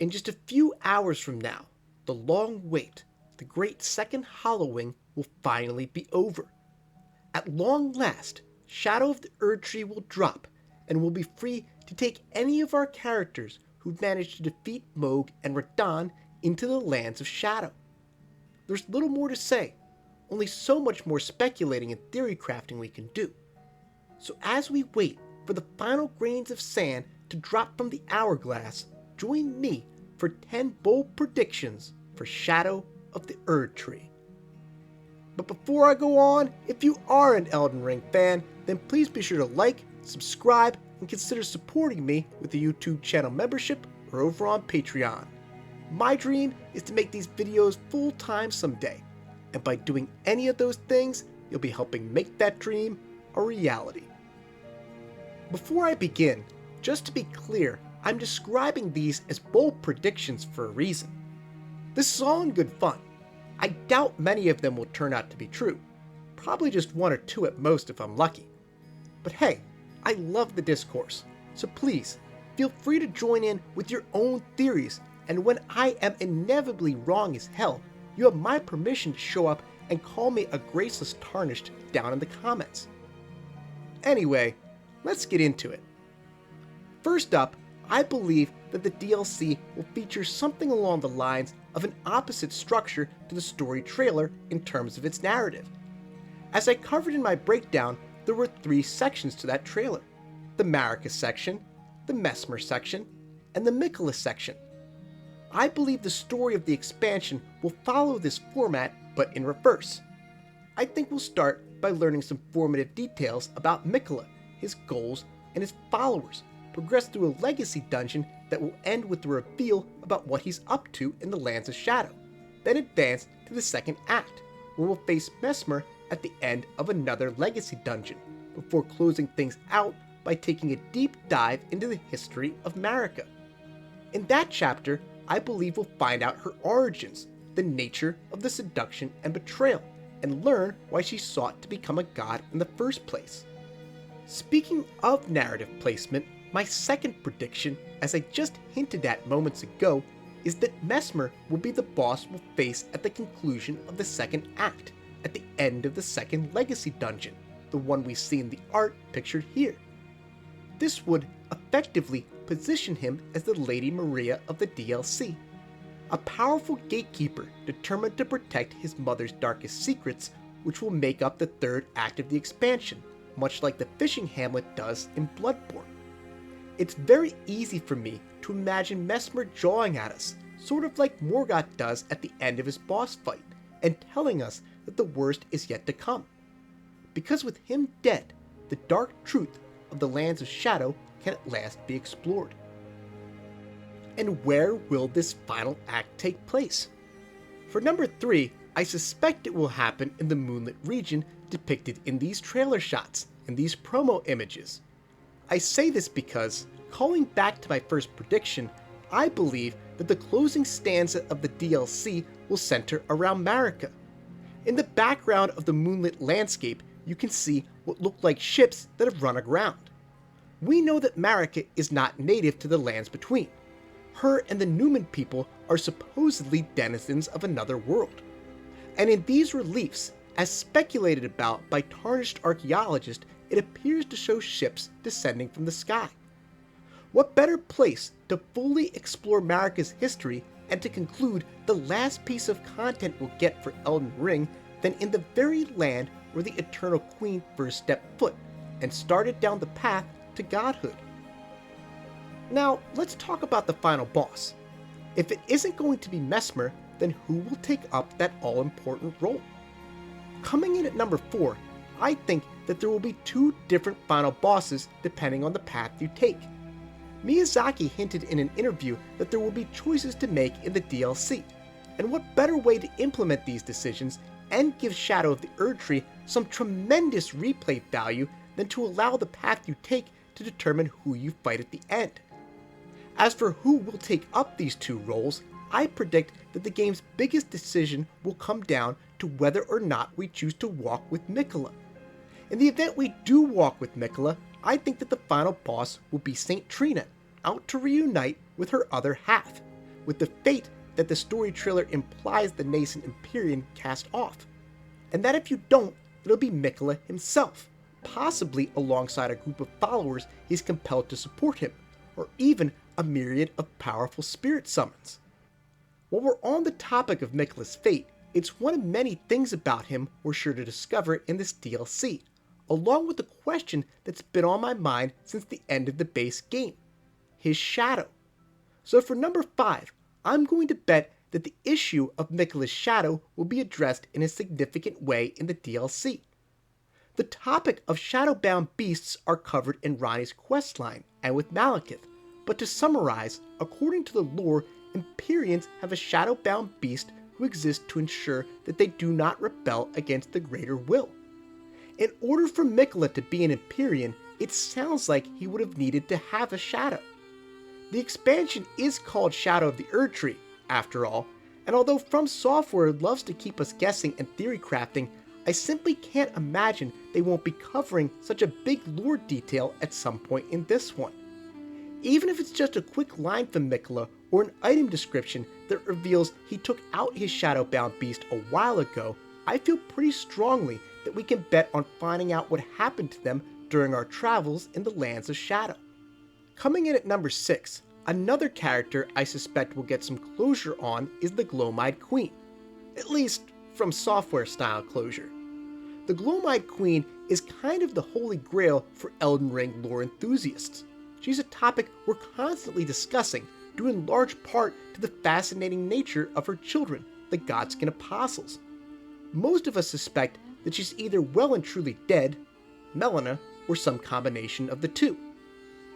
In just a few hours from now, the long wait, the great second Halloween will finally be over. At long last, Shadow of the Erdtree will drop, and we'll be free to take any of our characters who've managed to defeat Mohg and Radahn into the lands of Shadow. There's little more to say, only so much more speculating and theory crafting we can do. So as we wait for the final grains of sand to drop from the hourglass, join me for 10 bold predictions for Shadow of the Erdtree. But before I go on, if you are an Elden Ring fan, then please be sure to like, subscribe, and consider supporting me with a YouTube channel membership or over on Patreon. My dream is to make these videos full-time someday, and by doing any of those things, you'll be helping make that dream a reality. Before I begin, just to be clear, I'm describing these as bold predictions for a reason. This is all in good fun. I doubt many of them will turn out to be true. Probably just one or two at most if I'm lucky. But hey, I love the discourse, so please, feel free to join in with your own theories, and when I am inevitably wrong as hell, you have my permission to show up and call me a graceless tarnished down in the comments. Anyway, let's get into it. First up, I believe that the DLC will feature something along the lines of an opposite structure to the story trailer in terms of its narrative. As I covered in my breakdown, there were 3 sections to that trailer: the Marika section, the Messmer section, and the Miquella section. I believe the story of the expansion will follow this format, but in reverse. I think we'll start by learning some formative details about Miquella, his goals, and his followers, progress through a legacy dungeon that will end with the reveal about what he's up to in the Lands of Shadow, then advance to the second act, where we'll face Messmer at the end of another legacy dungeon, before closing things out by taking a deep dive into the history of Marika. In that chapter, I believe we'll find out her origins, the nature of the seduction and betrayal, and learn why she sought to become a god in the first place. Speaking of narrative placement, my second prediction, as I just hinted at moments ago, is that Messmer will be the boss we'll face at the conclusion of the second act, at the end of the second legacy dungeon, the one we see in the art pictured here. This would effectively position him as the Lady Maria of the DLC, a powerful gatekeeper determined to protect his mother's darkest secrets, which will make up the third act of the expansion, much like the fishing hamlet does in Bloodborne. It's very easy for me to imagine Messmer jawing at us, sort of like Morgoth does at the end of his boss fight, and telling us that the worst is yet to come. Because with him dead, the dark truth of the Lands of Shadow can at last be explored. And where will this final act take place? For number 3, I suspect it will happen in the moonlit region depicted in these trailer shots and these promo images. I say this because, calling back to my first prediction, I believe that the closing stanza of the DLC will center around Marika. In the background of the moonlit landscape, you can see what look like ships that have run aground. We know that Marika is not native to the lands between. Her and the Newman people are supposedly denizens of another world. And in these reliefs, as speculated about by tarnished archaeologists, it appears to show ships descending from the sky. What better place to fully explore Marika's history and to conclude the last piece of content we'll get for Elden Ring than in the very land where the Eternal Queen first stepped foot and started down the path to godhood. Now, let's talk about the final boss. If it isn't going to be Messmer, then who will take up that all-important role? Coming in at number 4, I think that there will be 2 different final bosses depending on the path you take. Miyazaki hinted in an interview that there will be choices to make in the DLC, and what better way to implement these decisions and give Shadow of the Erdtree some tremendous replay value than to allow the path you take to determine who you fight at the end. As for who will take up these 2 roles, I predict that the game's biggest decision will come down to whether or not we choose to walk with Miquella. In the event we do walk with Miquella, I think that the final boss will be Saint Trina, out to reunite with her other half, with the fate that the story trailer implies the nascent Empyrean cast off. And that if you don't, it'll be Miquella himself, possibly alongside a group of followers he's compelled to support him, or even a myriad of powerful spirit summons. While we're on the topic of Miquella's fate, it's one of many things about him we're sure to discover in this DLC, along with the question that's been on my mind since the end of the base game: his shadow. So for number 5, I'm going to bet that the issue of Miquella's shadow will be addressed in a significant way in the DLC. The topic of shadowbound beasts are covered in Ranni's questline and with Malekith, but to summarize, according to the lore, Empyreans have a shadowbound beast who exists to ensure that they do not rebel against the greater will. In order for Miquella to be an Empyrean, it sounds like he would have needed to have a shadow. The expansion is called Shadow of the Erdtree, after all, and although From Software loves to keep us guessing and theory crafting, I simply can't imagine they won't be covering such a big lore detail at some point in this one. Even if it's just a quick line from Miquella or an item description that reveals he took out his shadowbound beast a while ago, I feel pretty strongly that we can bet on finding out what happened to them during our travels in the Lands of Shadow. Coming in at number 6, another character I suspect we'll get some closure on is the Glowmide Queen. At least, From Software style closure. The Glowmide Queen is kind of the holy grail for Elden Ring lore enthusiasts. She's a topic we're constantly discussing, due in large part to the fascinating nature of her children, the Godskin Apostles. Most of us suspect that she's either well and truly dead, Melina, or some combination of the two.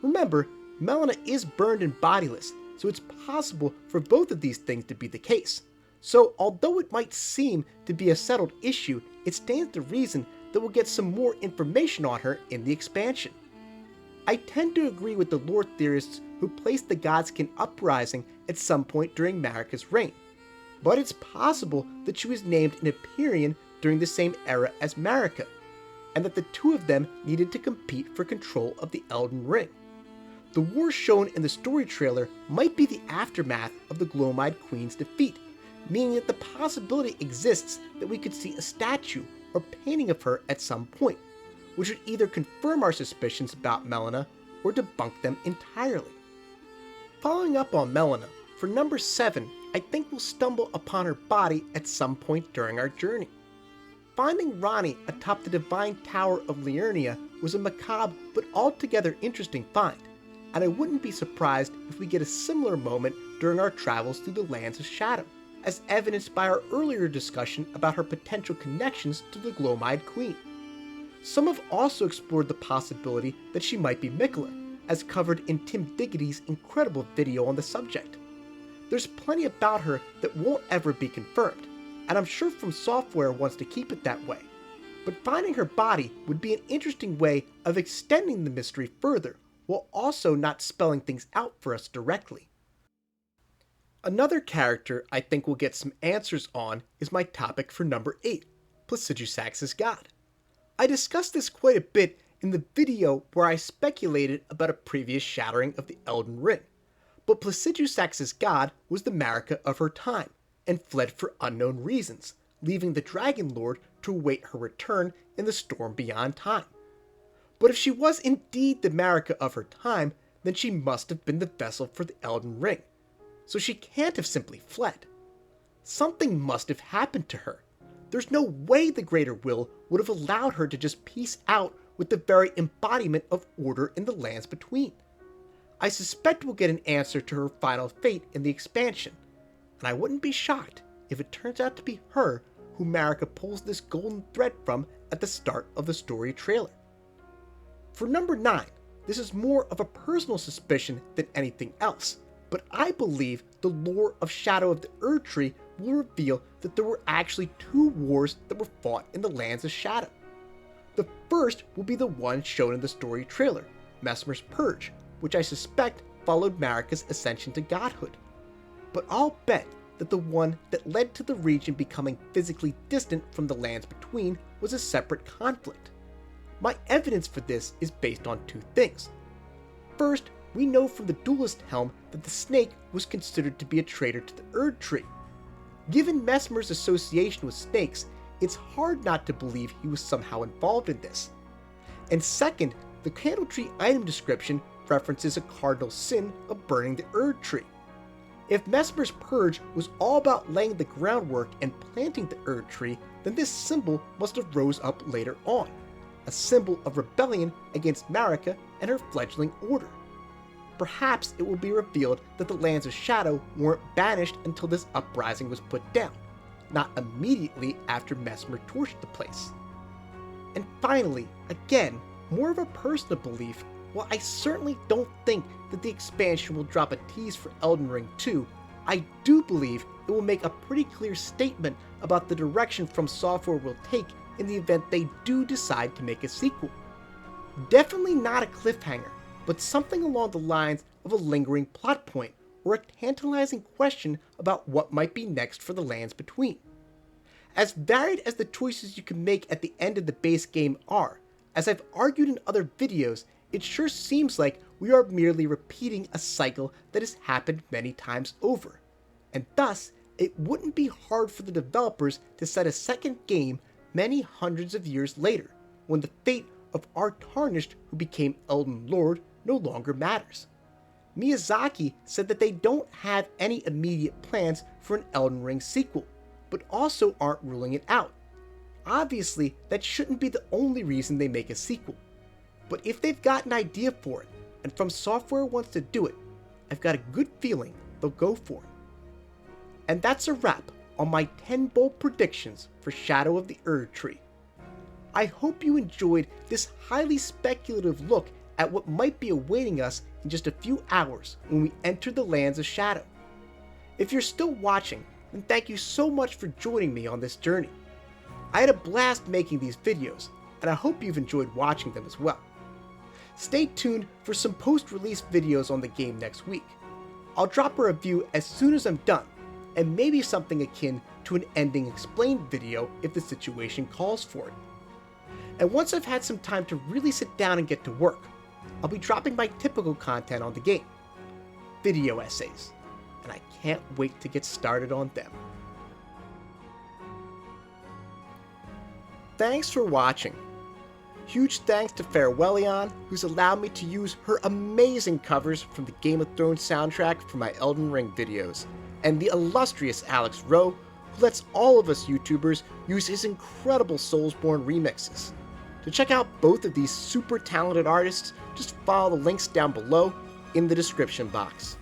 Remember, Melina is burned and bodiless, so it's possible for both of these things to be the case. So although it might seem to be a settled issue, it stands to reason that we'll get some more information on her in the expansion. I tend to agree with the lore theorists who placed the Godskin uprising at some point during Marika's reign, but it's possible that she was named an Empyrean during the same era as Marika, and that the two of them needed to compete for control of the Elden Ring. The war shown in the story trailer might be the aftermath of the Glowmide Queen's defeat, meaning that the possibility exists that we could see a statue or painting of her at some point, which would either confirm our suspicions about Melina or debunk them entirely. Following up on Melina, for number 7, I think we'll stumble upon her body at some point during our journey. Finding Ranni atop the Divine Tower of Liurnia was a macabre but altogether interesting find, and I wouldn't be surprised if we get a similar moment during our travels through the Lands of Shadow, as evidenced by our earlier discussion about her potential connections to the Glowmide Queen. Some have also explored the possibility that she might be Miquella, as covered in Tim Diggity's incredible video on the subject. There's plenty about her that won't ever be confirmed, and I'm sure From Software wants to keep it that way. But finding her body would be an interesting way of extending the mystery further, while also not spelling things out for us directly. Another character I think we'll get some answers on is my topic for number 8, Placidusax's God. I discussed this quite a bit in the video where I speculated about a previous shattering of the Elden Ring, but Placidusax's God was the Marika of her time, and fled for unknown reasons, leaving the Dragon Lord to await her return in the storm beyond time. But if she was indeed the Marika of her time, then she must have been the vessel for the Elden Ring, so she can't have simply fled. Something must have happened to her. There's no way the Greater Will would have allowed her to just peace out with the very embodiment of order in the Lands Between. I suspect we'll get an answer to her final fate in the expansion, and I wouldn't be shocked if it turns out to be her who Marika pulls this golden thread from at the start of the story trailer. For number 9, this is more of a personal suspicion than anything else, but I believe the lore of Shadow of the Erdtree will reveal that there were actually 2 wars that were fought in the Lands of Shadow. The first will be the one shown in the story trailer, Messmer's Purge, which I suspect followed Marika's ascension to godhood. But I'll bet that the one that led to the region becoming physically distant from the Lands Between was a separate conflict. My evidence for this is based on 2 things. First, we know from the Duelist Helm that the snake was considered to be a traitor to the Erdtree. Given Messmer's association with snakes, it's hard not to believe he was somehow involved in this. And second, the Candletree item description references a cardinal sin of burning the Erdtree. If Messmer's purge was all about laying the groundwork and planting the Erdtree, then this symbol must have rose up later on, a symbol of rebellion against Marika and her fledgling order. Perhaps it will be revealed that the Lands of Shadow weren't banished until this uprising was put down, not immediately after Messmer torched the place. And finally, again, more of a personal belief, while I certainly don't think that the expansion will drop a tease for Elden Ring 2, I do believe it will make a pretty clear statement about the direction From Software will take in the event they do decide to make a sequel. Definitely not a cliffhanger, but something along the lines of a lingering plot point or a tantalizing question about what might be next for the Lands Between. As varied as the choices you can make at the end of the base game are, as I've argued in other videos, it sure seems like we are merely repeating a cycle that has happened many times over, and thus it wouldn't be hard for the developers to set a second game many hundreds of years later, when the fate of our Tarnished who became Elden Lord no longer matters. Miyazaki said that they don't have any immediate plans for an Elden Ring sequel, but also aren't ruling it out. Obviously, that shouldn't be the only reason they make a sequel. But if they've got an idea for it, and From Software wants to do it, I've got a good feeling they'll go for it. And that's a wrap on my 10 bold predictions for Shadow of the Erdtree. I hope you enjoyed this highly speculative look at what might be awaiting us in just a few hours when we enter the Lands of Shadow. If you're still watching, then thank you so much for joining me on this journey. I had a blast making these videos, and I hope you've enjoyed watching them as well. Stay tuned for some post-release videos on the game next week. I'll drop a review as soon as I'm done, and maybe something akin to an ending explained video if the situation calls for it. And once I've had some time to really sit down and get to work, I'll be dropping my typical content on the game, video essays, and I can't wait to get started on them. Thanks for watching. Huge thanks to Farewelleon, who's allowed me to use her amazing covers from the Game of Thrones soundtrack for my Elden Ring videos, and the illustrious Alex Rowe, who lets all of us YouTubers use his incredible Soulsborne remixes. To check out both of these super talented artists, just follow the links down below in the description box.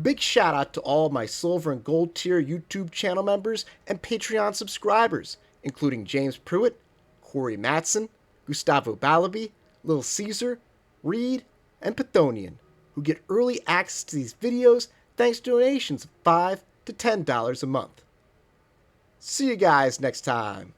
Big shout out to all my Silver and Gold tier YouTube channel members and Patreon subscribers, including James Pruitt, Corey Matson, Gustavo Balabi, Lil Caesar, Reed, and Pythonian, who get early access to these videos thanks to donations of $5 to $10 a month. See you guys next time.